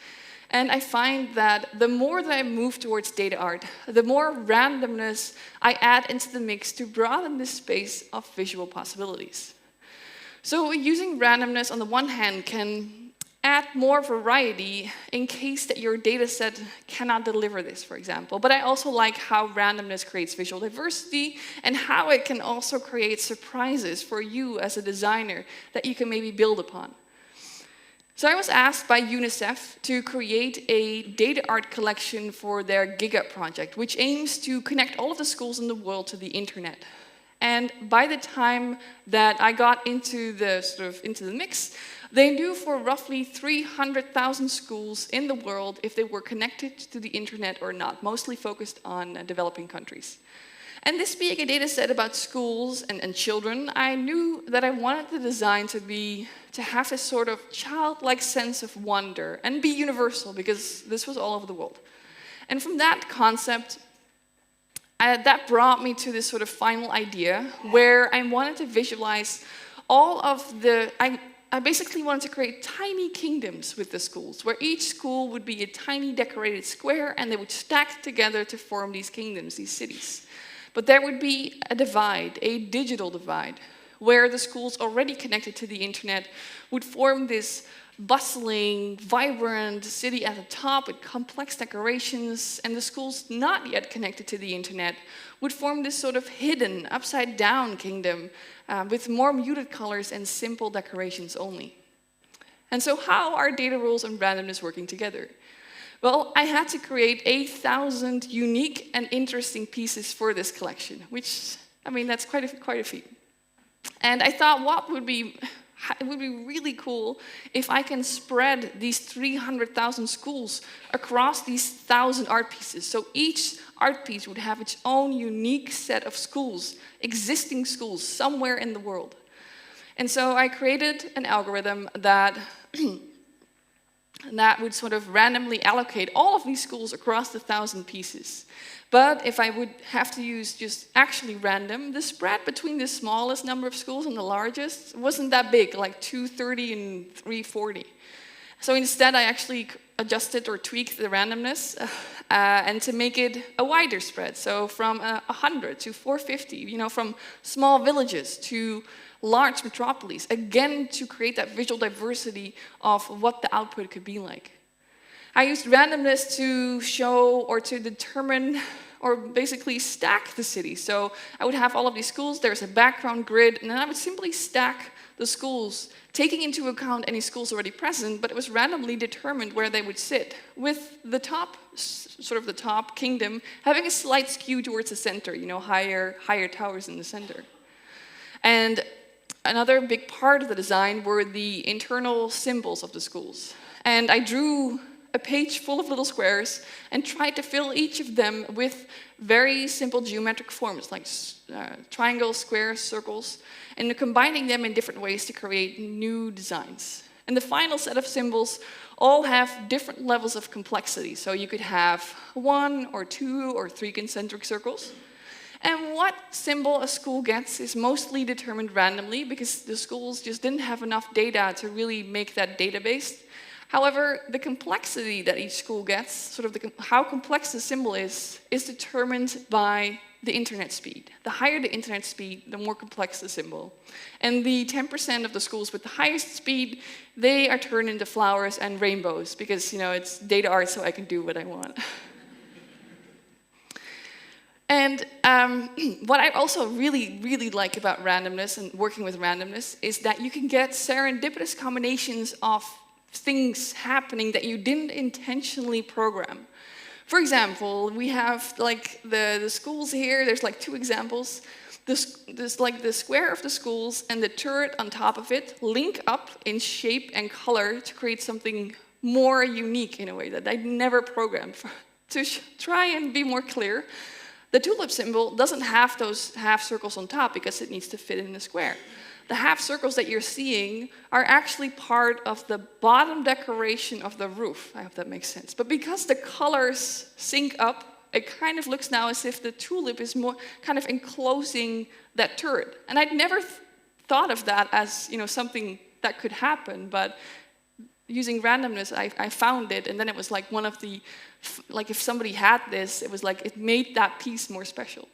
And I find that the more that I move towards data art, the more randomness I add into the mix to broaden the space of visual possibilities. So using randomness on the one hand can add more variety in case that your data set cannot deliver this, for example. But I also like how randomness creates visual diversity and how it can also create surprises for you as a designer that you can maybe build upon. So I was asked by UNICEF to create a data art collection for their Giga project, which aims to connect all of the schools in the world to the internet. And by the time that I got into the mix, they knew for roughly 300,000 schools in the world if they were connected to the internet or not, mostly focused on developing countries. And this being a data set about schools and children, I knew that I wanted the design to have this sort of childlike sense of wonder and be universal, because this was all over the world. And from that concept, that brought me to this sort of final idea where I wanted to visualize all of I basically wanted to create tiny kingdoms with the schools, where each school would be a tiny decorated square and they would stack together to form these kingdoms, these cities. But there would be a divide, a digital divide, where the schools already connected to the internet would form this bustling, vibrant city at the top with complex decorations, and the schools not yet connected to the internet would form this sort of hidden, upside-down kingdom with more muted colors and simple decorations only. And so how are data rules and randomness working together? Well, I had to create 8,000 unique and interesting pieces for this collection, which, I mean, that's quite a feat. And I thought, it would be really cool if I can spread these 300,000 schools across these 1,000 art pieces. So each art piece would have its own unique set of schools, existing schools somewhere in the world. And so I created an algorithm that would sort of randomly allocate all of these schools across the 1,000 pieces. But if I would have to use just actually random, the spread between the smallest number of schools and the largest wasn't that big, like 230 and 340. So instead, I actually adjusted or tweaked the randomness and to make it a wider spread. So from 100 to 450, from small villages to large metropolis, again to create that visual diversity of what the output could be like. I used randomness to show or to determine or basically stack the city. So I would have all of these schools, there's a background grid, and then I would simply stack the schools, taking into account any schools already present, but it was randomly determined where they would sit, with the top, sort of the top kingdom, having a slight skew towards the center, higher towers in the center. And another big part of the design were the internal symbols of the schools. And I drew a page full of little squares and tried to fill each of them with very simple geometric forms like triangles, squares, circles, and combining them in different ways to create new designs. And the final set of symbols all have different levels of complexity. So you could have 1 or 2 or 3 concentric circles. And what symbol a school gets is mostly determined randomly because the schools just didn't have enough data to really make that database. However, the complexity that each school gets, sort of how complex the symbol is determined by the internet speed. The higher the internet speed, the more complex the symbol. And the 10% of the schools with the highest speed, they are turned into flowers and rainbows because, it's data art, so I can do what I want. And what I also really, really like about randomness and working with randomness is that you can get serendipitous combinations of things happening that you didn't intentionally program. For example, we have like the schools here. There's like 2 examples. This like the square of the schools and the turret on top of it link up in shape and color to create something more unique in a way that I'd never programmed for. To try and be more clear, the tulip symbol doesn't have those half circles on top because it needs to fit in the square. The half circles that you're seeing are actually part of the bottom decoration of the roof. I hope that makes sense. But because the colors sync up, it kind of looks now as if the tulip is more kind of enclosing that turret. And I'd never thought of that as something that could happen, but using randomness, I found it, and then it was like one of the, like if somebody had this, it was like it made that piece more special.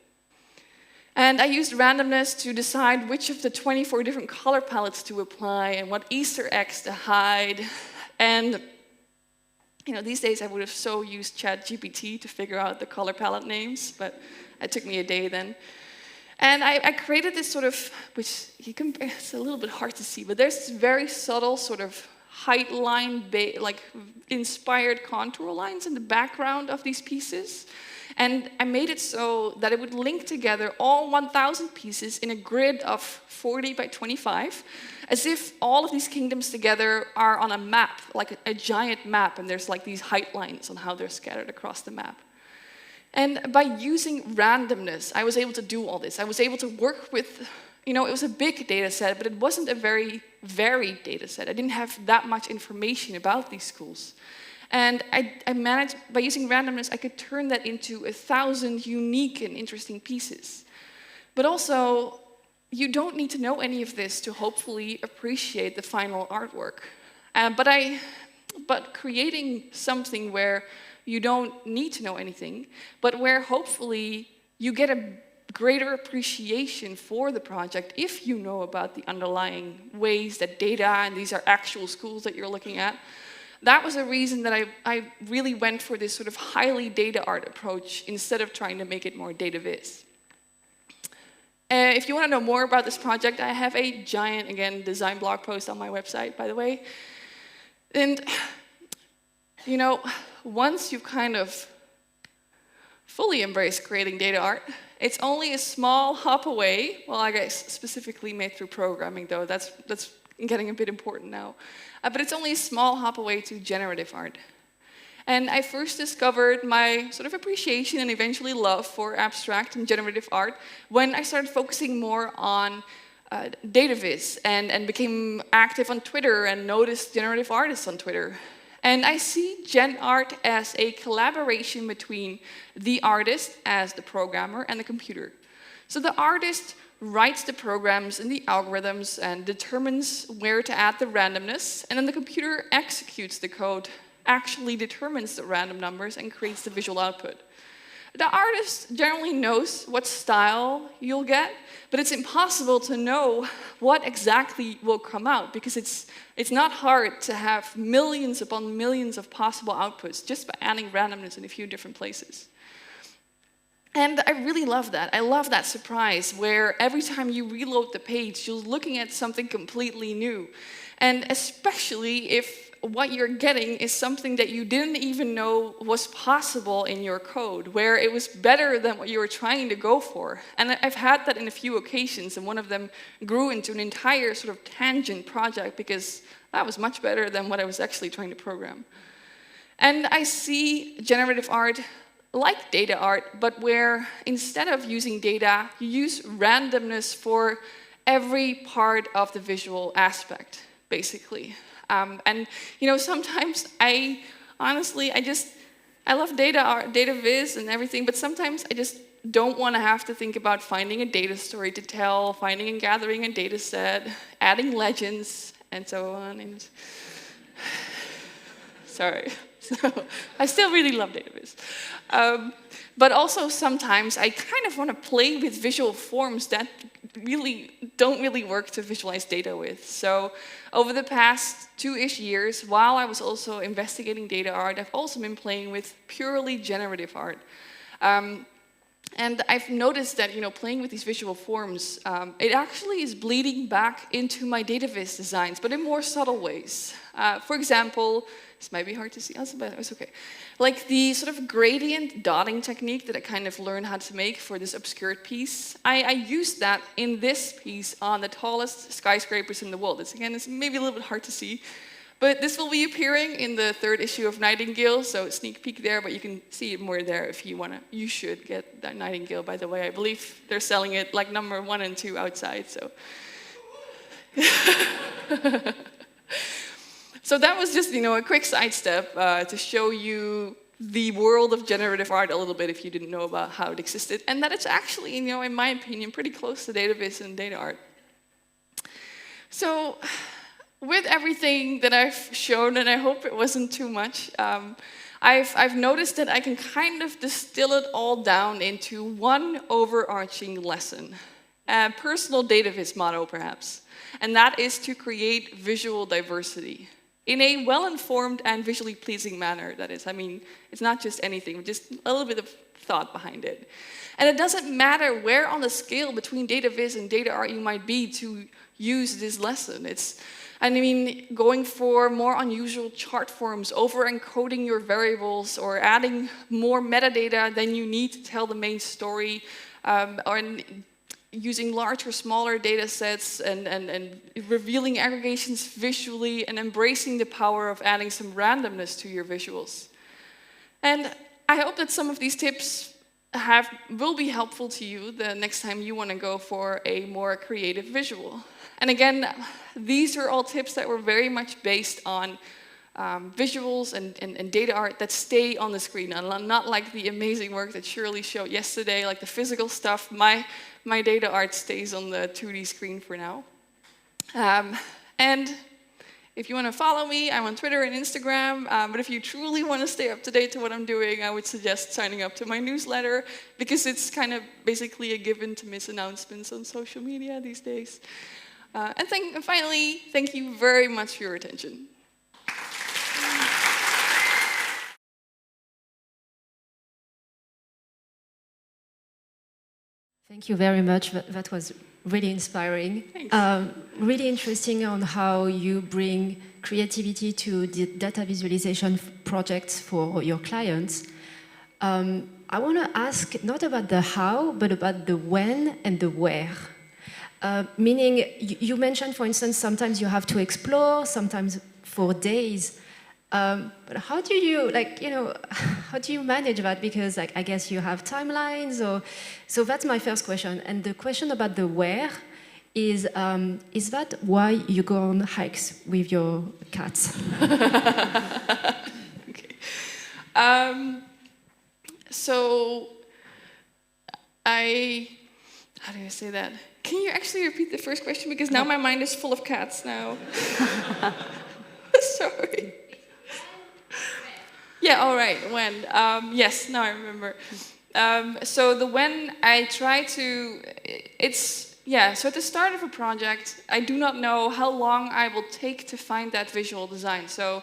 And I used randomness to decide which of the 24 different color palettes to apply and what Easter eggs to hide. And these days I would have so used ChatGPT to figure out the color palette names, but it took me a day then. And I created this sort of, which it's a little bit hard to see, but there's this very subtle sort of height line, like inspired contour lines in the background of these pieces. And I made it so that it would link together all 1,000 pieces in a grid of 40 by 25, as if all of these kingdoms together are on a map, like a giant map, and there's like these height lines on how they're scattered across the map. And by using randomness, I was able to do all this. I was able to work with, it was a big data set, but it wasn't a very varied data set. I didn't have that much information about these schools. And I managed, by using randomness, I could turn that into 1,000 unique and interesting pieces. But also, you don't need to know any of this to hopefully appreciate the final artwork. But creating something where you don't need to know anything, but where hopefully you get a greater appreciation for the project if you know about the underlying ways that data, and these are actual schools that you're looking at. That was a reason that I really went for this sort of highly data art approach instead of trying to make it more data viz. If you want to know more about this project, I have a giant, again, design blog post on my website, by the way. And, you know, once you've kind of fully embraced creating data art, it's only a small hop away. Well, I guess specifically made through programming, though. That's getting a bit important now. But it's only a small hop away to generative art. And I first discovered my sort of appreciation and eventually love for abstract and generative art when I started focusing more on data viz and became active on Twitter and noticed generative artists on Twitter. And I see gen art as a collaboration between the artist as the programmer and the computer. So the artist writes the programs and the algorithms and determines where to add the randomness, and then the computer executes the code, actually determines the random numbers, and creates the visual output. The artist generally knows what style you'll get, but it's impossible to know what exactly will come out, because it's not hard to have millions upon millions of possible outputs just by adding randomness in a few different places. And I really love that. I love that surprise where every time you reload the page, you're looking at something completely new. And especially if what you're getting is something that you didn't even know was possible in your code, where it was better than what you were trying to go for. And I've had that in a few occasions, and one of them grew into an entire sort of tangent project because that was much better than what I was actually trying to program. And I see generative art like data art, but where instead of using data, you use randomness for every part of the visual aspect, basically. And you know, sometimes I love data art, data viz and everything, but sometimes I just don't want to have to think about finding a data story to tell, finding and gathering a data set, adding legends, and so on. And sorry. So I still really love data viz. But also sometimes I kind of want to play with visual forms that don't really work to visualize data with. So over the past 2-ish years, while I was also investigating data art, I've also been playing with purely generative art. And I've noticed that, you know, playing with these visual forms, it actually is bleeding back into my data viz designs, but in more subtle ways. For example, this might be hard to see, but it's okay. Like the sort of gradient dotting technique that I kind of learned how to make for this obscured piece, I used that in this piece on the tallest skyscrapers in the world. It's maybe a little bit hard to see, but this will be appearing in the 3rd issue of Nightingale, so sneak peek there, but you can see it more there if you want to. You should get that Nightingale, by the way. I believe they're selling it like number 1 and 2 outside, so. So that was just, you know, a quick sidestep to show you the world of generative art a little bit if you didn't know about how it existed, and that it's actually, you know, in my opinion, pretty close to data viz and data art. So with everything that I've shown, and I hope it wasn't too much, I've noticed that I can kind of distill it all down into one overarching lesson, a personal data viz motto perhaps, and that is to create visual diversity. In a well-informed and visually pleasing manner, that is. I mean, it's not just anything, just a little bit of thought behind it. And it doesn't matter where on the scale between data viz and data art you might be to use this lesson. I mean, going for more unusual chart forms, over-encoding your variables, or adding more metadata than you need to tell the main story, or using larger, smaller data sets and revealing aggregations visually and embracing the power of adding some randomness to your visuals. And I hope that some of these tips will be helpful to you the next time you want to go for a more creative visual. And again, these are all tips that were very much based on visuals and data art that stay on the screen, not like the amazing work that Shirley showed yesterday, like the physical stuff. My data art stays on the 2D screen for now. And If you want to follow me, I'm on Twitter and Instagram. But if you truly want to stay up to date to what I'm doing, I would suggest signing up to my newsletter, because it's kind of basically a given to miss announcements on social media these days. And finally, thank you very much for your attention. Thank you very much. That was really inspiring. Really interesting on how you bring creativity to the data visualization projects for your clients. I want to ask not about the how, but about the when and the where. Meaning, you mentioned, for instance, sometimes you have to explore, sometimes for days. But how do you, how do you manage that? Because, I guess you have timelines, so that's my first question. And the question about the where is that why you go on hikes with your cats? Okay. So how do I say that? Can you actually repeat the first question? Because now my mind is full of cats now. Sorry. Yeah, all right, when. Yes, now I remember. So the when I try to, so at the start of a project, I do not know how long I will take to find that visual design. So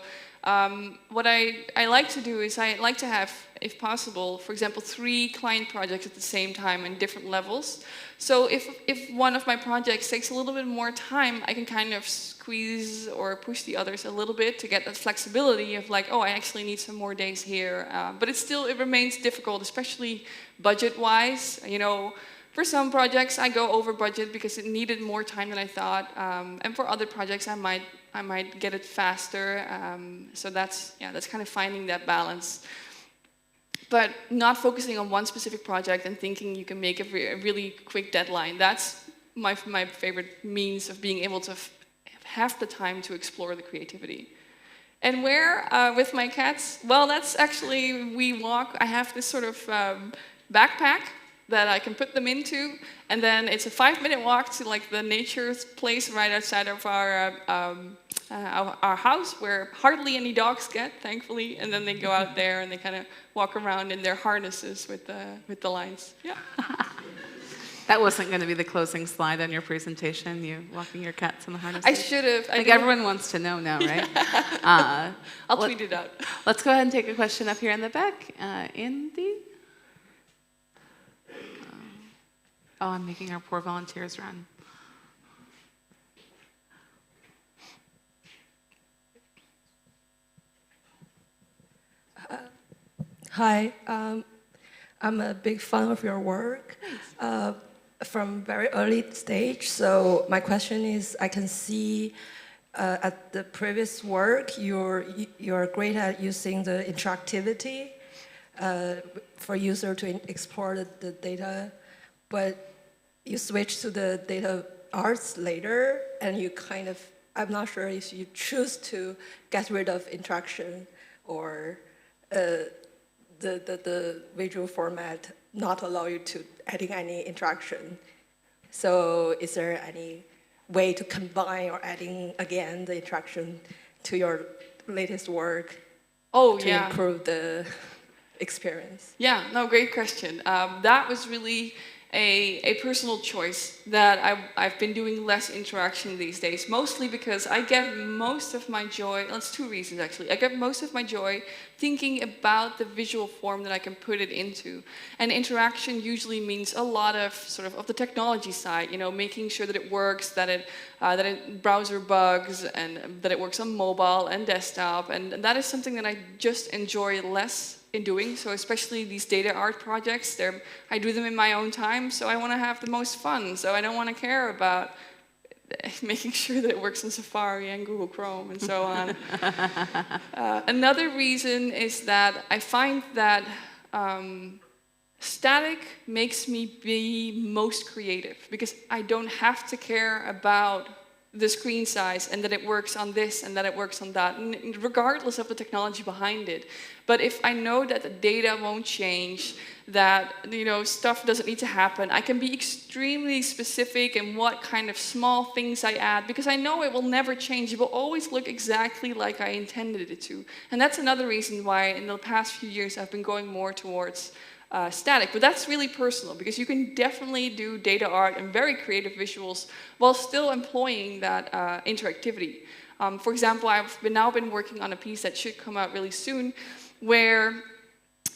what I like to do is I like to have, if possible, for example, 3 client projects at the same time in different levels. So if one of my projects takes a little bit more time, I can kind of squeeze or push the others a little bit to get that flexibility of like, oh, I actually need some more days here. But it remains difficult, especially budget-wise. You know, for some projects, I go over budget because it needed more time than I thought. And for other projects, I might get it faster. So that's kind of finding that balance. But not focusing on one specific project and thinking you can make a really quick deadline. That's my favorite means of being able to have the time to explore the creativity. And where with my cats? Well, that's actually, we walk. I have this sort of backpack that I can put them into, and then it's a 5-minute walk to like the nature place right outside of our house, where hardly any dogs get, thankfully, and then they go out there and they kind of walk around in their harnesses with the lines. Yeah. That wasn't going to be the closing slide on your presentation, you walking your cats in the harnesses? I should have. I think everyone wants to know now, right? I'll tweet it out. Let's go ahead and take a question up here in the back. Indy? Oh, I'm making our poor volunteers run. Hi, I'm a big fan of your work from very early stage. So my question is, I can see at the previous work, you're great at using the interactivity for user to explore the data, but you switch to the data arts later, and you kind of, I'm not sure if you choose to get rid of interaction or the visual format not allow you to adding any interaction. So is there any way to combine or adding again the interaction to your latest work to improve the experience? Yeah, no, great question. That was really a personal choice that I've been doing less interaction these days, mostly because I get most of my joy, that's 2 reasons actually. I get most of my joy thinking about the visual form that I can put it into. And interaction usually means a lot of sort of the technology side, you know, making sure that it works, that it browser bugs, and that it works on mobile and desktop. And that is something that I just enjoy less in doing. So especially these data art projects, I do them in my own time, so I want to have the most fun. So I don't want to care about making sure that it works in Safari and Google Chrome and so on. Another reason is that I find that static makes me be most creative, because I don't have to care about the screen size and that it works on this and that it works on that, and regardless of the technology behind it. But if I know that the data won't change, that stuff doesn't need to happen, I can be extremely specific in what kind of small things I add, because I know it will never change. It will always look exactly like I intended it to. And that's another reason why in the past few years I've been going more towards static. But that's really personal, because you can definitely do data art and very creative visuals while still employing that interactivity. For example, I've now been working on a piece that should come out really soon, where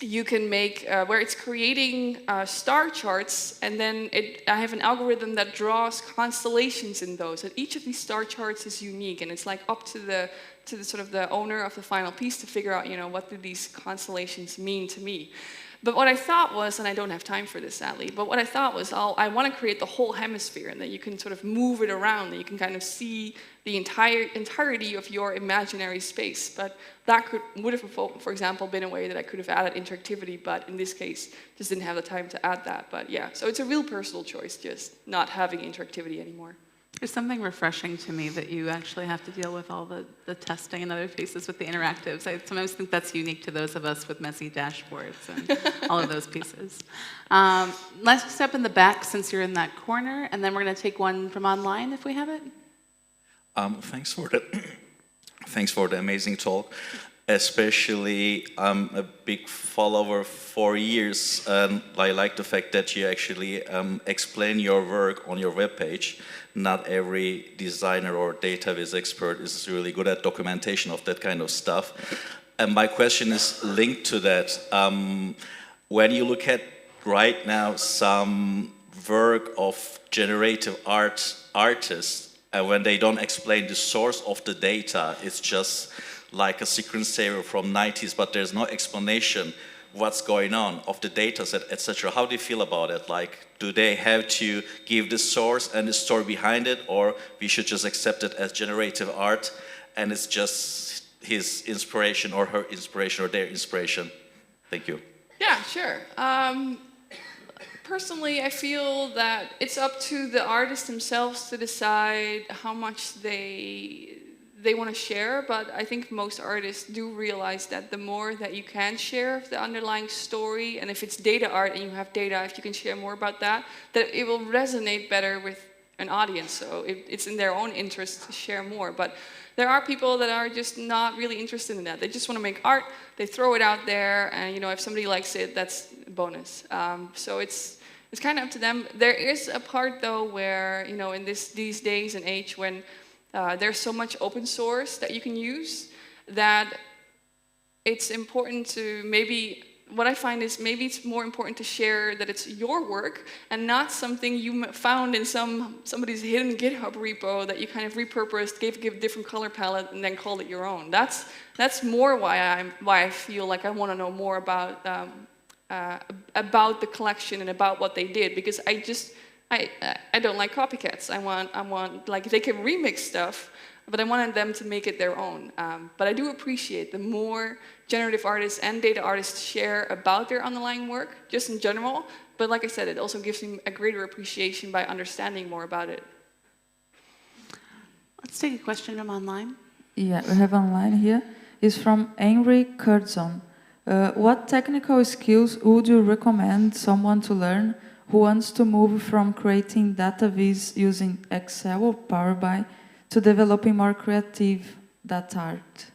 you can make, where it's creating star charts, and then I have an algorithm that draws constellations in those, and each of these star charts is unique, and it's like up to the sort of the owner of the final piece to figure out, what do these constellations mean to me. But what I thought was, and I don't have time for this sadly, but what I thought was, I want to create the whole hemisphere, and that you can sort of move it around, that you can kind of see the entirety of your imaginary space. But that would have, for example, been a way that I could have added interactivity, but in this case, just didn't have the time to add that. But yeah, so it's a real personal choice, just not having interactivity anymore. There's something refreshing to me that you actually have to deal with all the testing and other pieces with the interactives. I sometimes think that's unique to those of us with messy dashboards and all of those pieces. Let's step in the back since you're in that corner, and then we're going to take one from online if we have it. Thanks for the amazing talk. Especially, I'm a big follower for years, and I like the fact that you actually explain your work on your webpage. Not every designer or data viz expert is really good at documentation of that kind of stuff. And my question is linked to that. When you look at right now some work of generative artists, and when they don't explain the source of the data, it's just like a screensaver from 90s, but there's no explanation what's going on of the data set, etc. How do you feel about it? Like, do they have to give the source and the story behind it, or we should just accept it as generative art and it's just his inspiration or her inspiration or their inspiration? Thank you. Yeah, sure. Personally, I feel that it's up to the artists themselves to decide how much they want to share, but I think most artists do realize that the more that you can share of the underlying story, and if it's data art and you have data, if you can share more about that it will resonate better with an audience. So it's in their own interest to share more. But there are people that are just not really interested in that. They just want to make art, they throw it out there, and if somebody likes it, that's a bonus. So it's kind of up to them. There is a part though where, in these days and age when there's so much open source that you can use, that it's important to what I find is maybe it's more important to share that it's your work and not something you found in somebody's hidden GitHub repo that you kind of repurposed, gave a different color palette, and then called it your own. That's more why I feel like I want to know more about the collection and about what they did, because I don't like copycats. I want like, they can remix stuff, but I wanted them to make it their own. But I do appreciate the more generative artists and data artists share about their underlying work, just in general. But like I said, it also gives me a greater appreciation by understanding more about it. Let's take a question from online. Yeah, we have online here. It's from Henry Curzon. What technical skills would you recommend someone to learn who wants to move from creating data viz using Excel or Power BI to developing more creative data art?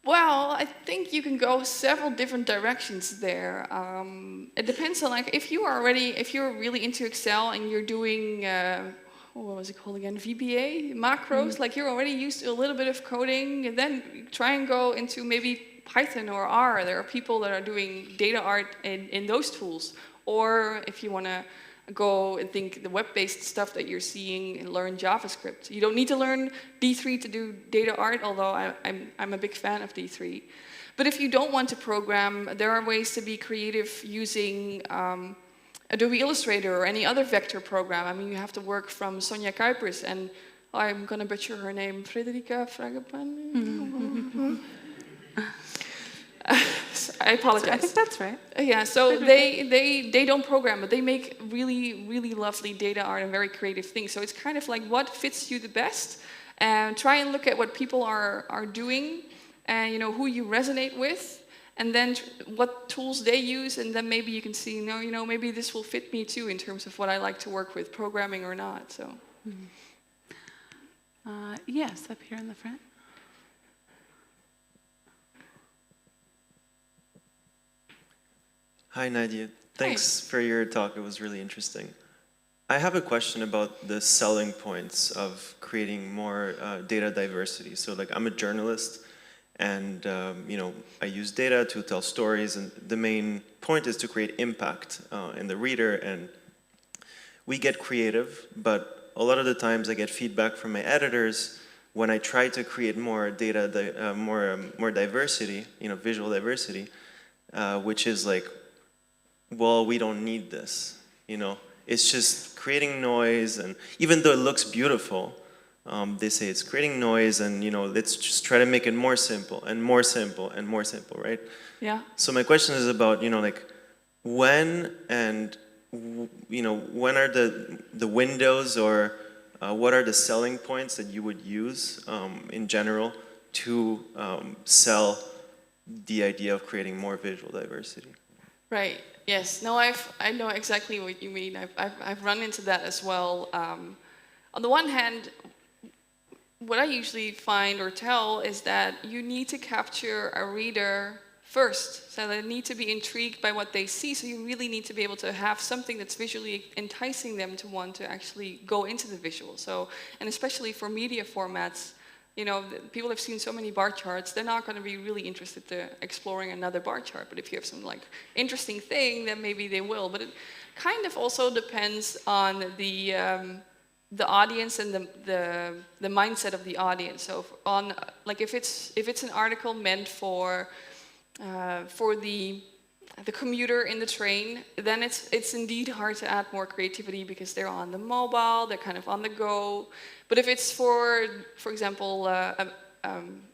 Well, I think you can go several different directions there. It depends on, like, if you're really into Excel and you're doing, what was it called again? VBA, macros, like you're already used to a little bit of coding, and then try and go into maybe Python or R. There are people that are doing data art in those tools. Or if you want to go and think the web-based stuff that you're seeing and learn JavaScript. You don't need to learn D3 to do data art, although I'm a big fan of D3. But if you don't want to program, there are ways to be creative using Adobe Illustrator or any other vector program. I mean, you have to work from Sonja Kuipers and I'm going to butcher her name, Frederica Fragapan. I apologize. I think that's right. Yeah, so they don't program, but they make really, really lovely data art and very creative things. So it's kind of like what fits you the best, and try and look at what people are doing, and you know who you resonate with, and then what tools they use, and then maybe you can see, no, you know, maybe this will fit me too in terms of what I like to work with, programming or not. So. Yes, up here in the front. Hi, Nadieh. Thanks for your talk. It was really interesting. I have a question about the selling points of creating more data diversity. So, like, I'm a journalist, and you know, I use data to tell stories, and the main point is to create impact in the reader. And we get creative, but a lot of the times I get feedback from my editors when I try to create more data, more diversity, you know, visual diversity, which is like, well, we don't need this, you know. It's just creating noise, and even though it looks beautiful, they say it's creating noise, and you know, let's just try to make it more simple and more simple and more simple, right? Yeah. So my question is about, you know, like when and you know, when are the windows, or what are the selling points that you would use in general to sell the idea of creating more visual diversity? Right. Yes. No, I know exactly what you mean. I've run into that as well. On the one hand, what I usually find or tell is that you need to capture a reader first, so they need to be intrigued by what they see. So you really need to be able to have something that's visually enticing them to want to actually go into the visual. So, and especially for media formats, you know, people have seen so many bar charts, they're not going to be really interested in exploring another bar chart. But if you have some like interesting thing, then maybe they will. But it kind of also depends on the audience and the mindset of the audience. So on like if it's an article meant for the commuter in the train, then it's indeed hard to add more creativity because they're on the mobile, they're kind of on the go. But if it's for example, a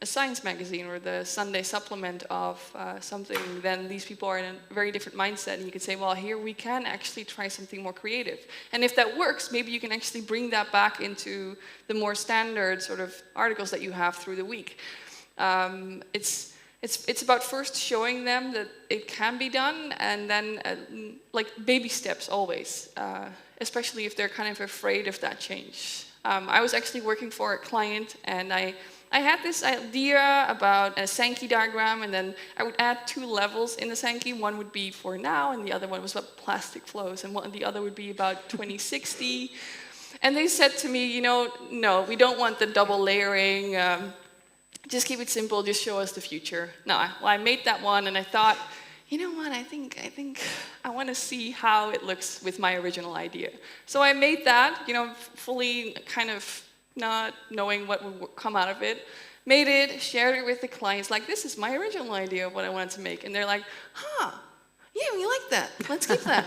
science magazine or the Sunday supplement of something, then these people are in a very different mindset, and you could say, well, here we can actually try something more creative. And if that works, maybe you can actually bring that back into the more standard sort of articles that you have through the week. It's about first showing them that it can be done, and then like baby steps always, especially if they're kind of afraid of that change. I was actually working for a client, and I had this idea about a Sankey diagram, and then I would add 2 levels in the Sankey. One would be for now, and the other one was about plastic flows, and the other would be about 2060. And they said to me, you know, no, we don't want the double layering. Just keep it simple, just show us the future. No, I made that one, and I thought, you know what, I think I want to see how it looks with my original idea. So I made that, you know, fully kind of not knowing what would come out of it. Made it, shared it with the clients, like, this is my original idea of what I wanted to make. And they're like, huh, yeah, we like that, let's keep that.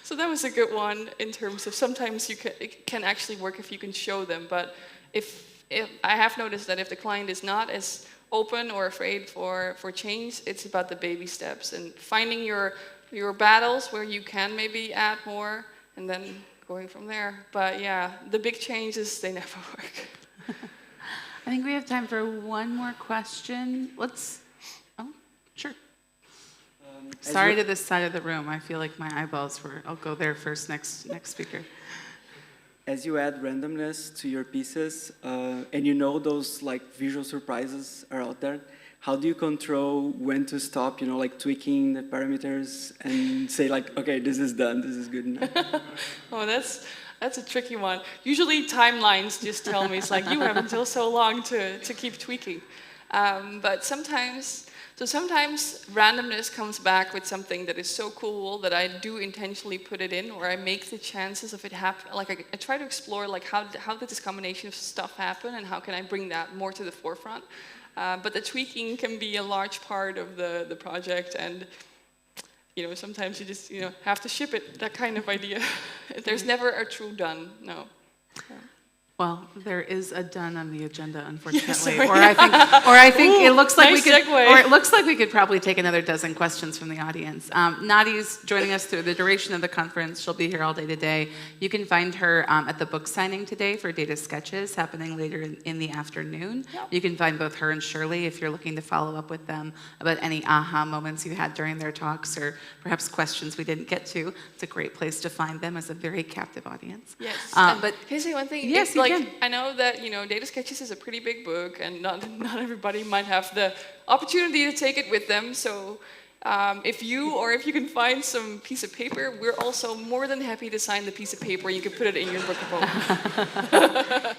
So that was a good one in terms of sometimes it can actually work if you can show them, but if I have noticed that if the client is not as open or afraid for change, it's about the baby steps and finding your battles where you can maybe add more and then going from there. But yeah, the big changes, they never work. I think we have time for one more question. Sure. Sorry to this side of the room. I feel like my eyeballs were, I'll go there first, next speaker. As you add randomness to your pieces, and you know those like visual surprises are out there, how do you control when to stop, you know, like tweaking the parameters and say like, okay, this is done, this is good enough? Oh, that's a tricky one. Usually timelines just tell me, it's like, you have until so long to keep tweaking. But sometimes randomness comes back with something that is so cool that I do intentionally put it in, or I make the chances of it happen. Like I try to explore like how did this combination of stuff happen, and how can I bring that more to the forefront. But the tweaking can be a large part of the project, and you know, sometimes you just have to ship it. That kind of idea. There's never a true done. No. Well, there is a done on the agenda, unfortunately. Or I think Ooh, it looks like nice we could, segue. or it looks like we could probably take another dozen questions from the audience. Nadieh's joining us through the duration of the conference. She'll be here all day today. You can find her at the book signing today for Data Sketches happening later in the afternoon. Yep. You can find both her and Shirley if you're looking to follow up with them about any aha moments you had during their talks or perhaps questions we didn't get to. It's a great place to find them as a very captive audience. Yes. But can I say one thing? Yes, It's you like, can. I know that Data Sketches is a pretty big book, and not everybody might have the opportunity to take it with them. So if you can find some piece of paper, we're also more than happy to sign the piece of paper. You can put it in your book of home.